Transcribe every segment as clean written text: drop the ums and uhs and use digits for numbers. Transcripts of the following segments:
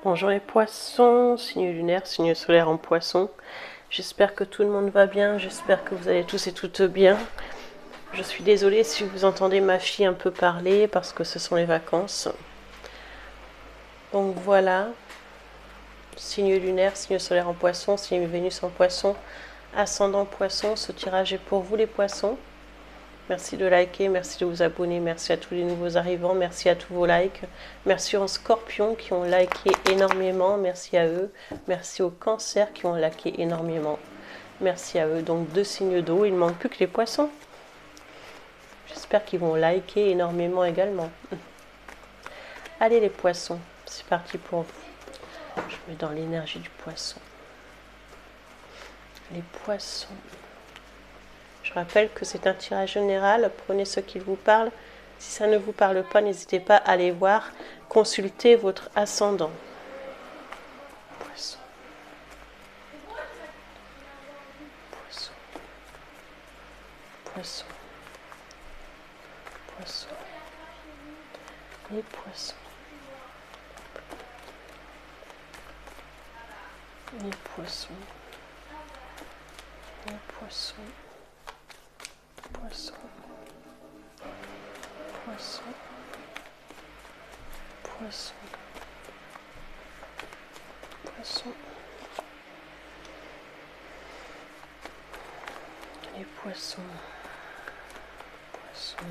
Bonjour les poissons, signe lunaire, signe solaire en poisson. J'espère que tout le monde va bien, j'espère que vous allez tous et toutes bien. Je suis désolée si vous entendez ma fille un peu parler parce que ce sont les vacances. Donc voilà, signe lunaire, signe solaire en poisson, signe Vénus en poisson, ascendant poisson. Ce tirage est pour vous les poissons. Merci de liker, merci de vous abonner, merci à tous les nouveaux arrivants, merci à tous vos likes. Merci aux scorpions qui ont liké énormément, merci à eux. Merci aux cancers qui ont liké énormément, merci à eux. Donc 2 signes d'eau, il ne manque plus que les poissons. J'espère qu'ils vont liker énormément également. Allez les poissons, c'est parti pour vous. Je mets dans l'énergie du poisson. Les poissons. Je rappelle que c'est un tirage général, prenez ce qui vous parle. Si ça ne vous parle pas, n'hésitez pas à aller voir, consulter votre ascendant. Poisson. Poisson. Poisson. Poisson. Les poissons. Les poissons. Les poissons. Poisson, poisson, poisson, poisson, les poissons, poissons.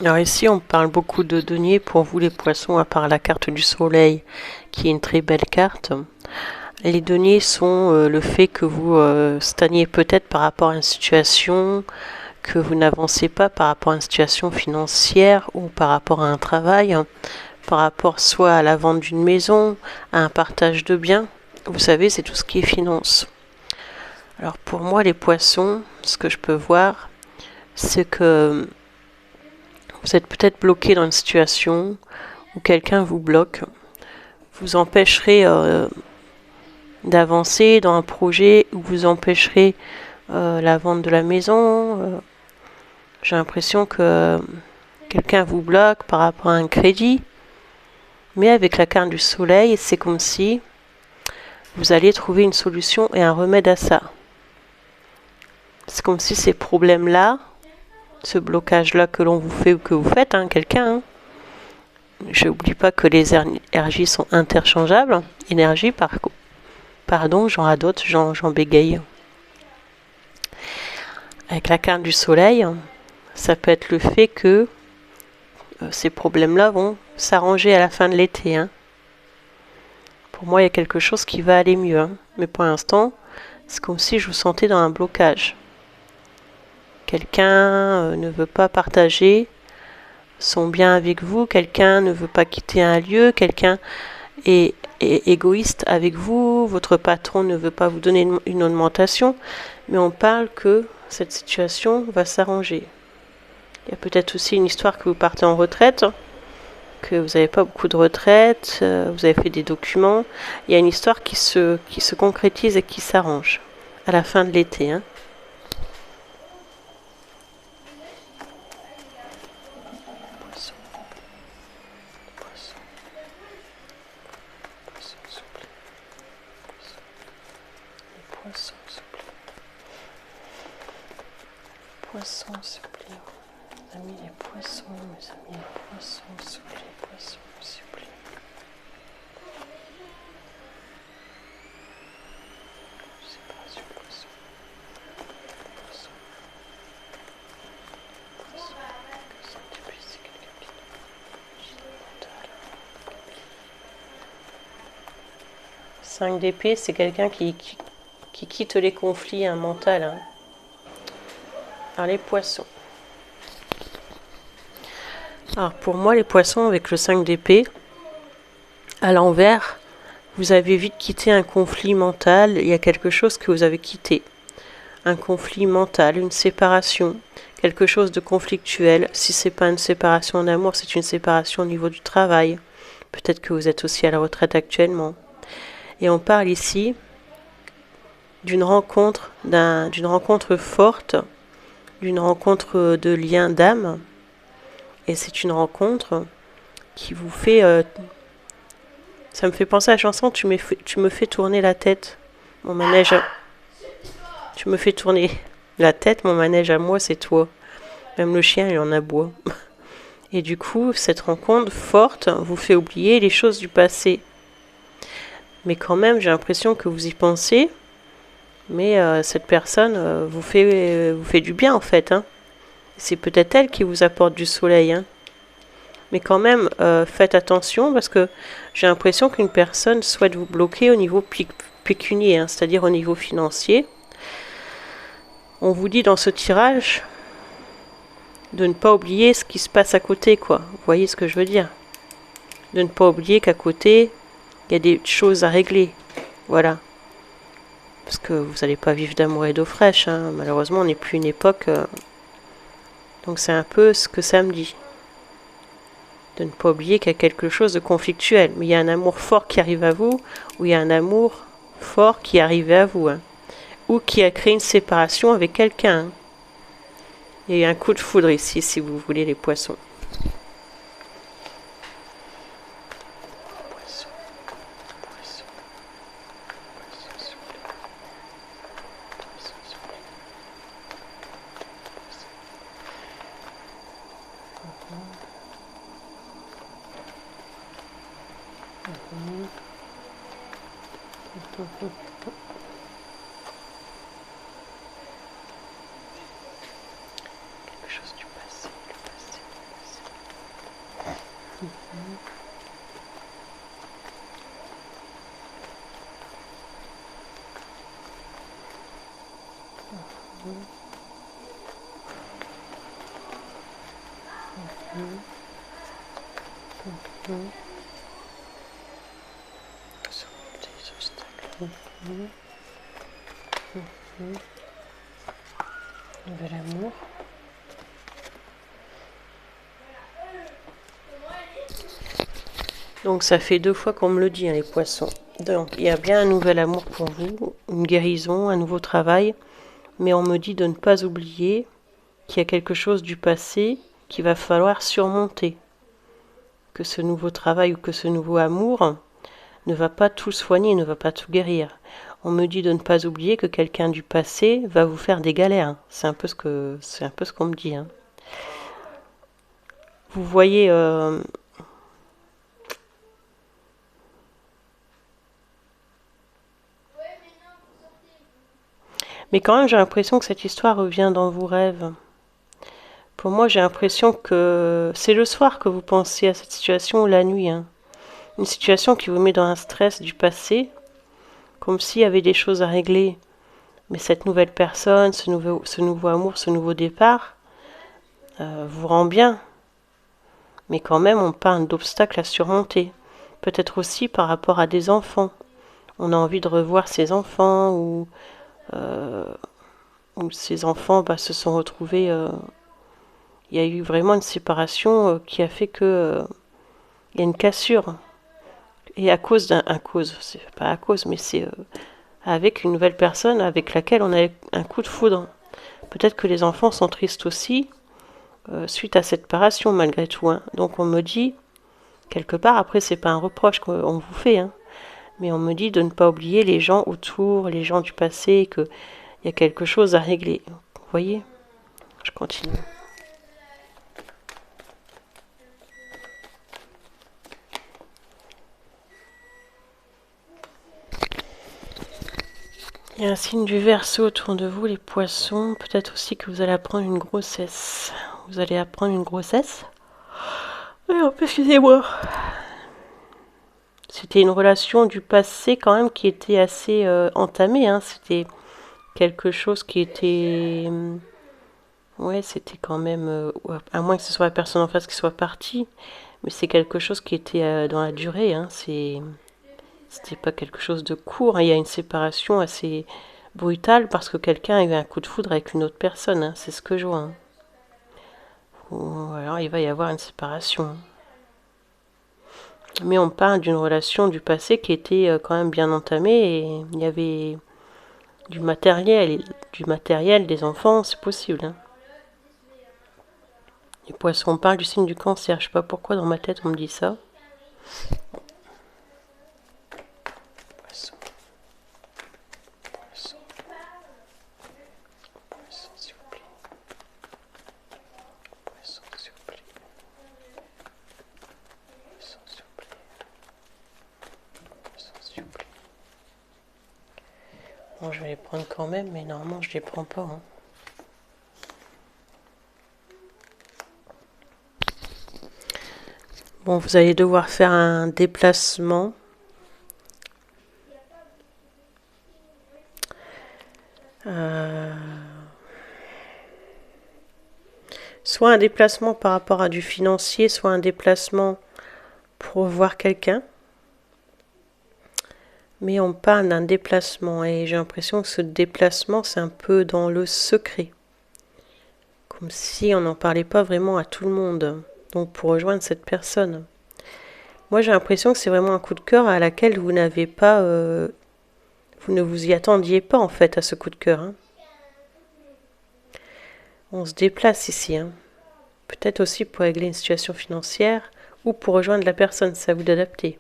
Alors ici, on parle beaucoup de deniers pour vous les poissons, à part la carte du soleil, qui est une très belle carte. Les deniers sont le fait que vous stagnez peut-être par rapport à une situation, que vous n'avancez pas par rapport à une situation financière ou par rapport à un travail, par rapport soit à la vente d'une maison, à un partage de biens. Vous savez, c'est tout ce qui est finance. Alors pour moi, les poissons, ce que je peux voir, c'est que vous êtes peut-être bloqué dans une situation où quelqu'un vous bloque, vous empêcherez d'avancer dans un projet, ou vous empêcherez la vente de la maison. J'ai l'impression que quelqu'un vous bloque par rapport à un crédit, mais avec la carte du soleil, c'est comme si vous alliez trouver une solution et un remède à ça. C'est comme si ces problèmes-là, ce blocage-là que l'on vous fait ou que vous faites, quelqu'un, je n'oublie pas que les énergies sont interchangeables. Énergie, pardon, j'en d'autres, j'en bégaye. Avec la carte du soleil, ça peut être le fait que ces problèmes-là vont s'arranger à la fin de l'été. Pour moi, il y a quelque chose qui va aller mieux. Mais pour l'instant, c'est comme si je vous sentais dans un blocage. Quelqu'un ne veut pas partager son bien avec vous, quelqu'un ne veut pas quitter un lieu, quelqu'un est égoïste avec vous, votre patron ne veut pas vous donner une augmentation, mais on parle que cette situation va s'arranger. Il y a peut-être aussi une histoire que vous partez en retraite, que vous n'avez pas beaucoup de retraite, vous avez fait des documents. Il y a une histoire qui se concrétise et qui s'arrange à la fin de l'été. Poissons, s'il vous plaît. Mes amis les poissons, mes amis les poissons, s'il vous plaît, poissons, s'il vous plaît. Séparation poisson. Poisson. Poisson. Que ça te puisse, quelqu'un qui mental. 5 d'épée, c'est quelqu'un qui quitte les conflits mentaux. Hein. Alors les poissons. Alors pour moi, les poissons avec le 5 d'épée, à l'envers, vous avez vite quitté un conflit mental. Il y a quelque chose que vous avez quitté. Un conflit mental, une séparation, quelque chose de conflictuel. Si c'est pas une séparation en amour, c'est une séparation au niveau du travail. Peut-être que vous êtes aussi à la retraite actuellement. Et on parle ici d'une rencontre forte, d'une rencontre de lien d'âme. Et c'est une rencontre qui vous fait... ça me fait penser à la chanson tu me fais tourner la tête. Mon manège... Tu me fais tourner la tête, mon manège à moi, c'est toi. Même le chien, il en aboie. Et du coup, cette rencontre forte vous fait oublier les choses du passé. Mais quand même, j'ai l'impression que vous y pensez. Mais cette personne vous fait du bien, en fait. Hein. C'est peut-être elle qui vous apporte du soleil. Hein. Mais quand même, faites attention parce que j'ai l'impression qu'une personne souhaite vous bloquer au niveau pécunier, hein, c'est-à-dire au niveau financier. On vous dit dans ce tirage de ne pas oublier ce qui se passe à côté, quoi. Vous voyez ce que je veux dire? De ne pas oublier qu'à côté, il y a des choses à régler. Voilà. Parce que vous n'allez pas vivre d'amour et d'eau fraîche. Hein. Malheureusement, on n'est plus une époque. Donc c'est un peu ce que ça me dit. De ne pas oublier qu'il y a quelque chose de conflictuel. Mais il y a un amour fort qui arrive à vous, ou il y a un amour fort qui est arrivé à vous. Hein. Ou qui a créé une séparation avec quelqu'un. Il y a eu un coup de foudre ici, si vous voulez, les poissons. Quelque chose du passé, le passé. Nouvel amour. Donc ça fait 2 fois qu'on me le dit, hein, les poissons. Donc il y a bien un nouvel amour pour vous, une guérison, un nouveau travail. Mais on me dit de ne pas oublier qu'il y a quelque chose du passé qu'il va falloir surmonter. Que ce nouveau travail ou que ce nouveau amour ne va pas tout soigner, ne va pas tout guérir. On me dit de ne pas oublier que quelqu'un du passé va vous faire des galères. C'est un peu ce qu'on me dit. Hein. Vous voyez... Mais quand même, j'ai l'impression que cette histoire revient dans vos rêves. Pour moi, j'ai l'impression que c'est le soir que vous pensez à cette situation ou la nuit. Hein. Une situation qui vous met dans un stress du passé, comme s'il y avait des choses à régler. Mais cette nouvelle personne, ce nouveau amour, ce nouveau départ, vous rend bien. Mais quand même, on parle d'obstacles à surmonter. Peut-être aussi par rapport à des enfants. On a envie de revoir ses enfants ou ces enfants se sont retrouvés... il y a eu vraiment une séparation qui a fait que il y a une cassure. Et à cause c'est pas à cause, mais c'est avec une nouvelle personne avec laquelle on a un coup de foudre. Peut-être que les enfants sont tristes aussi suite à cette séparation malgré tout. Hein. Donc on me dit, quelque part, après c'est pas un reproche qu'on vous fait, hein, mais on me dit de ne pas oublier les gens autour, les gens du passé, qu'il y a quelque chose à régler. Vous voyez? Je continue. Il y a un signe du Verseau autour de vous, les poissons. Peut-être aussi que vous allez apprendre une grossesse. Vous allez apprendre une grossesse. Alors, excusez-moi. c'était une relation du passé quand même qui était assez entamée. Hein. C'était quelque chose qui était... ouais, c'était quand même... à moins que ce soit la personne en face qui soit partie. Mais c'est quelque chose qui était dans la durée. Hein. C'était pas quelque chose de court. Hein. Il y a une séparation assez brutale parce que quelqu'un a eu un coup de foudre avec une autre personne. Hein. C'est ce que je vois. Hein. Ou alors il va y avoir une séparation. Mais on parle d'une relation du passé qui était quand même bien entamée et il y avait du matériel des enfants, c'est possible. Hein. Les poissons, on parle du signe du cancer. Je sais pas pourquoi dans ma tête on me dit ça. Bon, je vais les prendre quand même, mais normalement je les prends pas. Hein. Bon, vous allez devoir faire un déplacement. Soit un déplacement par rapport à du financier, soit un déplacement pour voir quelqu'un. Mais on parle d'un déplacement et j'ai l'impression que ce déplacement, c'est un peu dans le secret. Comme si on n'en parlait pas vraiment à tout le monde. Donc pour rejoindre cette personne. Moi j'ai l'impression que c'est vraiment un coup de cœur à laquelle vous n'avez pas... vous ne vous y attendiez pas en fait à ce coup de cœur. Hein. On se déplace ici. Hein. Peut-être aussi pour régler une situation financière ou pour rejoindre la personne, c'est à vous d'adapter.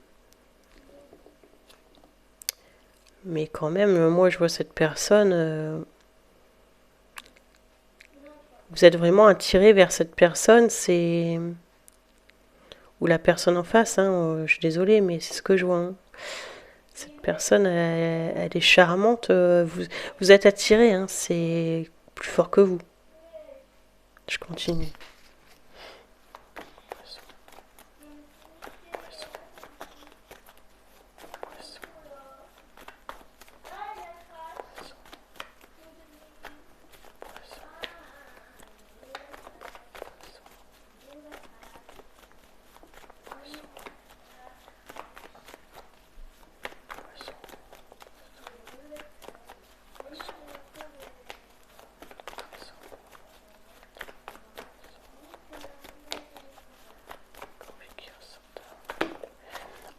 Mais quand même, moi je vois cette personne, vous êtes vraiment attiré vers cette personne, c'est... Ou la personne en face, hein, je suis désolée, mais c'est ce que je vois. Hein. Cette personne, elle est charmante, vous êtes attiré, hein, c'est plus fort que vous. Je continue.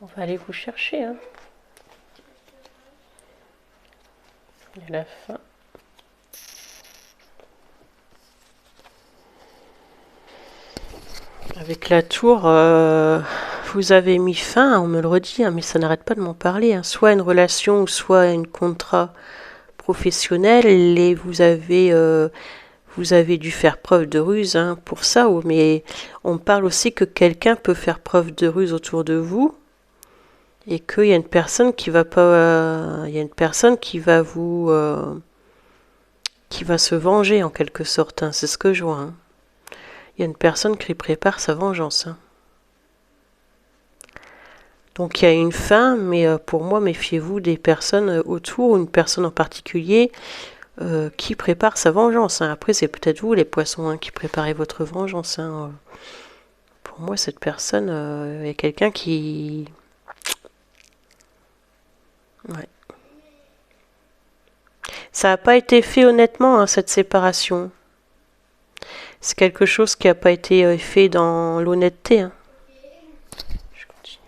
On va aller vous chercher. Hein. À la fin. Avec la tour, vous avez mis fin, on me le redit, hein, mais ça n'arrête pas de m'en parler. Hein. Soit une relation, soit un contrat professionnel, et vous avez dû faire preuve de ruse hein, pour ça. Mais on parle aussi que quelqu'un peut faire preuve de ruse autour de vous. Et qu'il y a une personne qui va pas, il y a une personne qui va vous, qui va se venger en quelque sorte. Hein, c'est ce que je vois. Hein. Il y a une personne qui prépare sa vengeance. Hein. Donc il y a une fin, mais pour moi, méfiez-vous des personnes autour, une personne en particulier qui prépare sa vengeance. Hein. Après, c'est peut-être vous, les poissons, hein, qui préparez votre vengeance. Hein. Pour moi, cette personne est quelqu'un qui... Ouais. Ça n'a pas été fait honnêtement, hein, cette séparation. C'est quelque chose qui n'a pas été fait dans l'honnêteté. Hein. Je continue.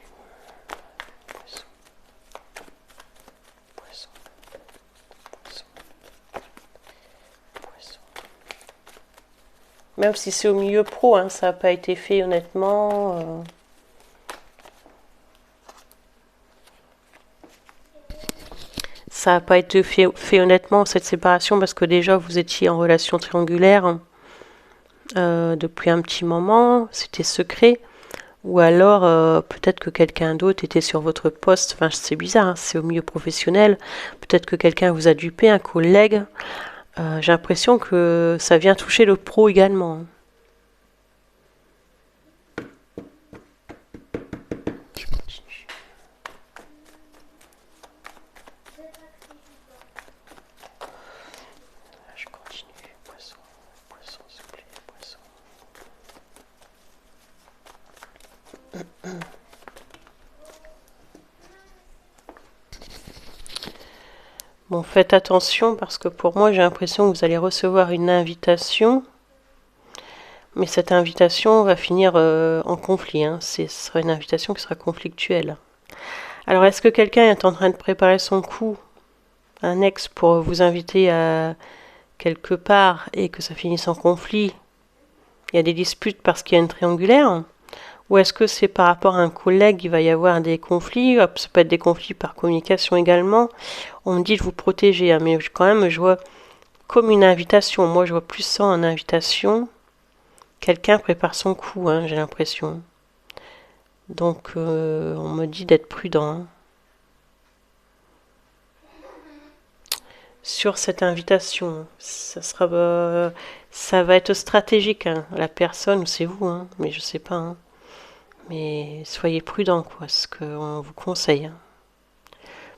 Même si c'est au milieu pro, hein, ça n'a pas été fait honnêtement. Ça n'a pas été fait honnêtement, cette séparation, parce que déjà vous étiez en relation triangulaire depuis un petit moment, c'était secret. Ou alors peut-être que quelqu'un d'autre était sur votre poste, enfin c'est bizarre, hein, c'est au milieu professionnel. Peut-être que quelqu'un vous a dupé, un collègue. J'ai l'impression que ça vient toucher le pro également. Je continue. Bon, faites attention parce que pour moi, j'ai l'impression que vous allez recevoir une invitation, mais cette invitation va finir en conflit. Hein. Ce sera une invitation qui sera conflictuelle. Alors, est-ce que quelqu'un est en train de préparer son coup, un ex, pour vous inviter à quelque part et que ça finisse en conflit? Il y a des disputes parce qu'il y a une triangulaire? Ou est-ce que c'est par rapport à un collègue, il va y avoir des conflits? Ça peut être des conflits par communication également. On me dit de vous protéger, hein, mais quand même, je vois comme une invitation. Moi, je vois plus ça en invitation. Quelqu'un prépare son coup, hein, j'ai l'impression. Donc, on me dit d'être prudent, hein, sur cette invitation. Ça va être stratégique, hein. La personne, c'est vous, hein, mais je sais pas. Hein. Mais soyez prudent, quoi, ce qu'on vous conseille. Hein.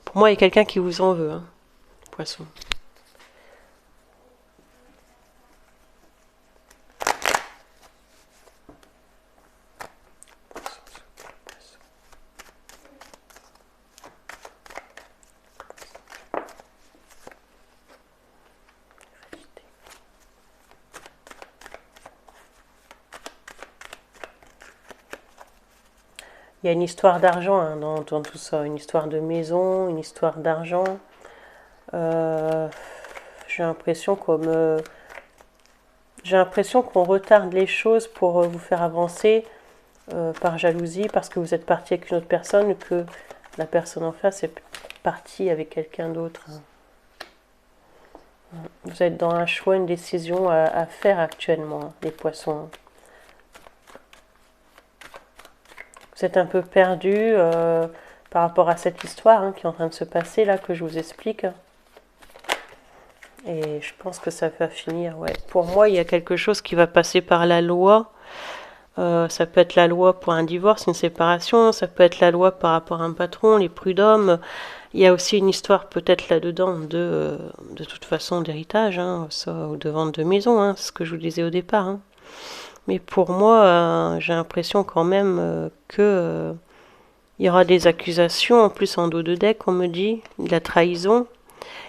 Pour moi, il y a quelqu'un qui vous en veut, hein, poisson. Il y a une histoire d'argent, hein, dans tout ça, une histoire de maison, une histoire d'argent. Euh, j'ai l'impression qu'on retarde les choses pour vous faire avancer par jalousie, parce que vous êtes parti avec une autre personne, que la personne en face est partie avec quelqu'un d'autre. Vous êtes dans un choix, une décision à faire actuellement, les poissons. Vous êtes un peu perdu par rapport à cette histoire, hein, qui est en train de se passer là, que je vous explique. Et je pense que ça va finir. Ouais. Pour moi, il y a quelque chose qui va passer par la loi. Ça peut être la loi pour un divorce, une séparation. Ça peut être la loi par rapport à un patron, les prud'hommes. Il y a aussi une histoire peut-être là-dedans de toute façon d'héritage, hein, ça, ou de vente de maison, hein, c'est ce que je vous disais au départ. Hein. Mais pour moi, j'ai l'impression quand même que il y aura des accusations, en plus en dos de deck, on me dit, de la trahison.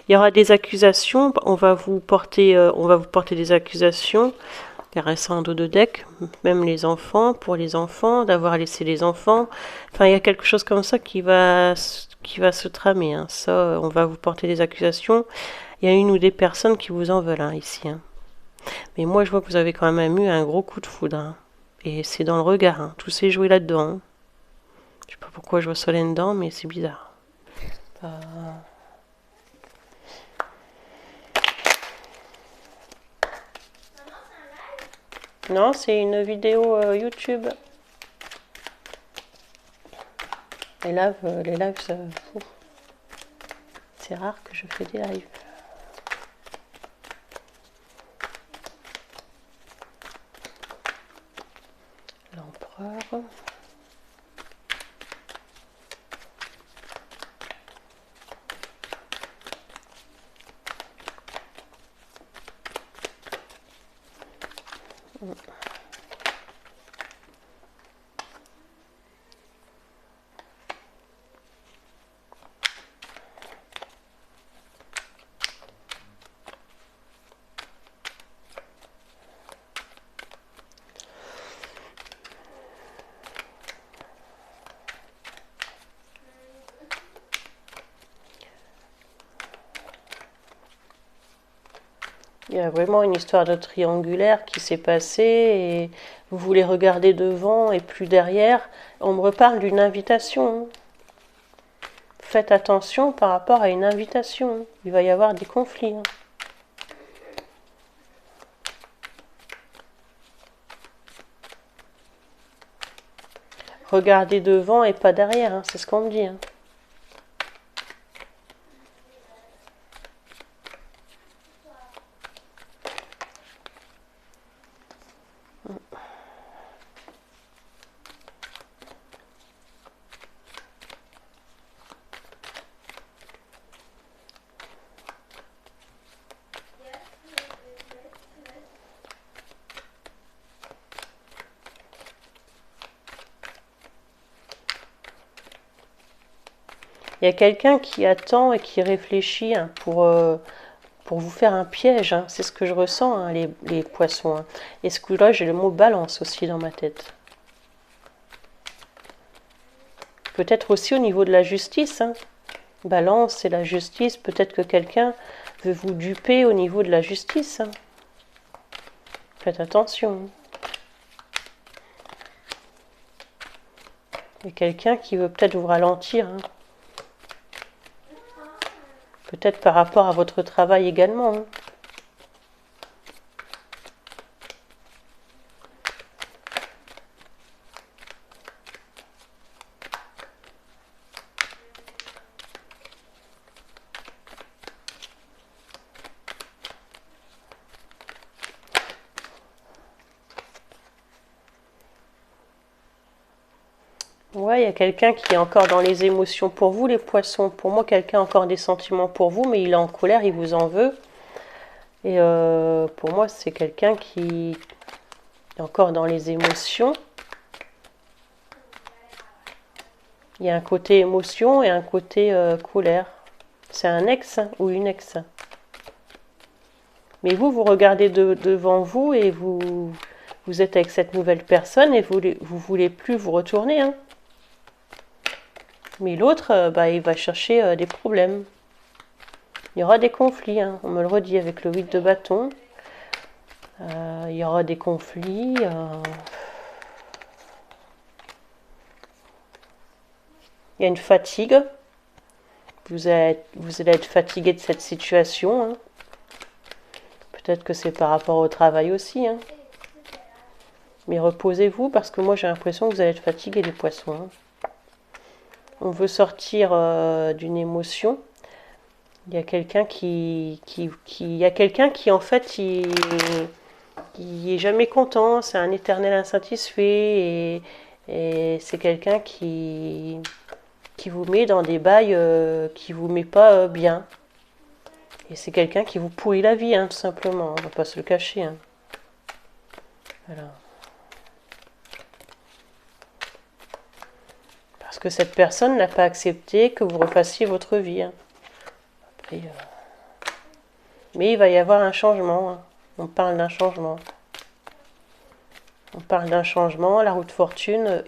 Il y aura des accusations, on va vous porter des accusations, caressant en dos de deck, même les enfants, pour les enfants, d'avoir laissé les enfants. Enfin, il y a quelque chose comme ça qui va se tramer. Hein. Ça, on va vous porter des accusations. Il y a une ou des personnes qui vous en veulent, hein, ici. Hein. Mais moi, je vois que vous avez quand même eu un gros coup de foudre. Hein. Et c'est dans le regard. Hein. Tout s'est joué là-dedans. Hein. Je sais pas pourquoi je vois Solène dedans, mais c'est bizarre. Non, c'est une vidéo YouTube. Les lives, c'est rare que je fais des lives. L'empereur. Il y a vraiment une histoire de triangulaire qui s'est passée et vous voulez regarder devant et plus derrière. On me reparle d'une invitation. Faites attention par rapport à une invitation. Il va y avoir des conflits. Regardez devant et pas derrière, hein, c'est ce qu'on me dit. Hein. Il y a quelqu'un qui attend et qui réfléchit hein, pour vous faire un piège. Hein. C'est ce que je ressens, hein, les poissons. Hein. Et ce coup-là, j'ai le mot balance aussi dans ma tête. Peut-être aussi au niveau de la justice. Hein. Balance, c'est la justice. Peut-être que quelqu'un veut vous duper au niveau de la justice. Hein. Faites attention. Il y a quelqu'un qui veut peut-être vous ralentir. Hein. Peut-être par rapport à votre travail également. Hein. Ouais, il y a quelqu'un qui est encore dans les émotions pour vous, les poissons. Pour moi, quelqu'un a encore des sentiments pour vous, mais il est en colère, il vous en veut. Et pour moi, c'est quelqu'un qui est encore dans les émotions. Il y a un côté émotion et un côté colère. C'est un ex hein, ou une ex. Mais vous, vous regardez devant vous et vous êtes avec cette nouvelle personne et vous voulez plus vous retourner. Hein. Mais l'autre, bah, il va chercher des problèmes. Il y aura des conflits, hein. On me le redit avec le 8 de bâton. Il y aura des conflits. Il y a une fatigue. Vous allez être fatigué de cette situation. Hein. Peut-être que c'est par rapport au travail aussi. Hein. Mais reposez-vous parce que moi j'ai l'impression que vous allez être fatigué les poissons. Hein. On veut sortir d'une émotion. Il y a quelqu'un qui en fait il est jamais content, c'est un éternel insatisfait et c'est quelqu'un qui vous met dans des bails qui vous met pas bien. Et c'est quelqu'un qui vous pourrit la vie, hein, tout simplement, on va pas se le cacher. Hein. Voilà. Parce que cette personne n'a pas accepté que vous refassiez votre vie. Hein. Après, mais il va y avoir un changement. Hein. On parle d'un changement. On parle d'un changement. La roue de fortune,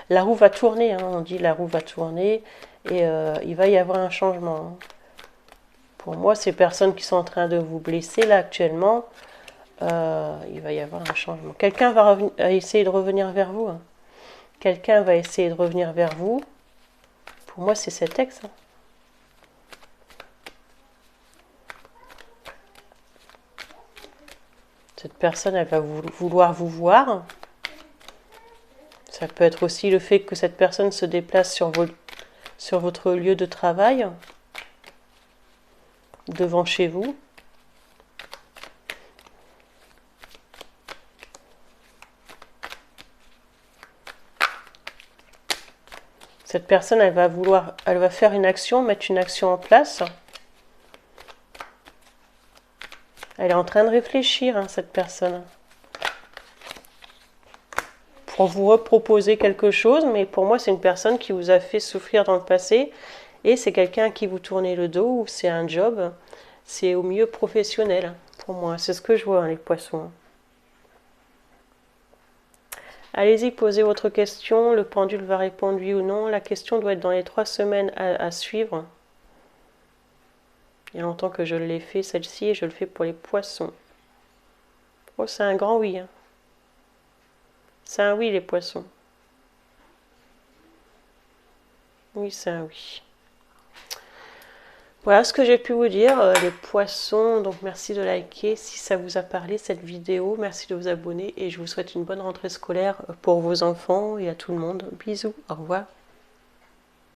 la roue va tourner. Hein. On dit la roue va tourner et il va y avoir un changement. Hein. Pour moi, ces personnes qui sont en train de vous blesser là actuellement, il va y avoir un changement. Quelqu'un va essayer de revenir vers vous. Hein. Quelqu'un va essayer de revenir vers vous. Pour moi, c'est cet ex. Hein. Cette personne, elle va vouloir vous voir. Ça peut être aussi le fait que cette personne se déplace sur votre lieu de travail, devant chez vous. Cette personne, elle va faire une action, mettre une action en place. Elle est en train de réfléchir, hein, cette personne. Pour vous reproposer quelque chose, mais pour moi, c'est une personne qui vous a fait souffrir dans le passé. Et c'est quelqu'un à qui vous tournez le dos, ou c'est un job. C'est au mieux professionnel, pour moi. C'est ce que je vois, hein, les poissons. Allez-y, posez votre question. Le pendule va répondre oui ou non. La question doit être dans les 3 semaines à suivre. Il y a longtemps que je l'ai fait, celle-ci, et je le fais pour les poissons. Oh, c'est un grand oui. Hein. C'est un oui, les poissons. Oui, c'est un oui. Voilà ce que j'ai pu vous dire, les poissons. Donc merci de liker si ça vous a parlé cette vidéo. Merci de vous abonner et je vous souhaite une bonne rentrée scolaire pour vos enfants et à tout le monde. Bisous, au revoir.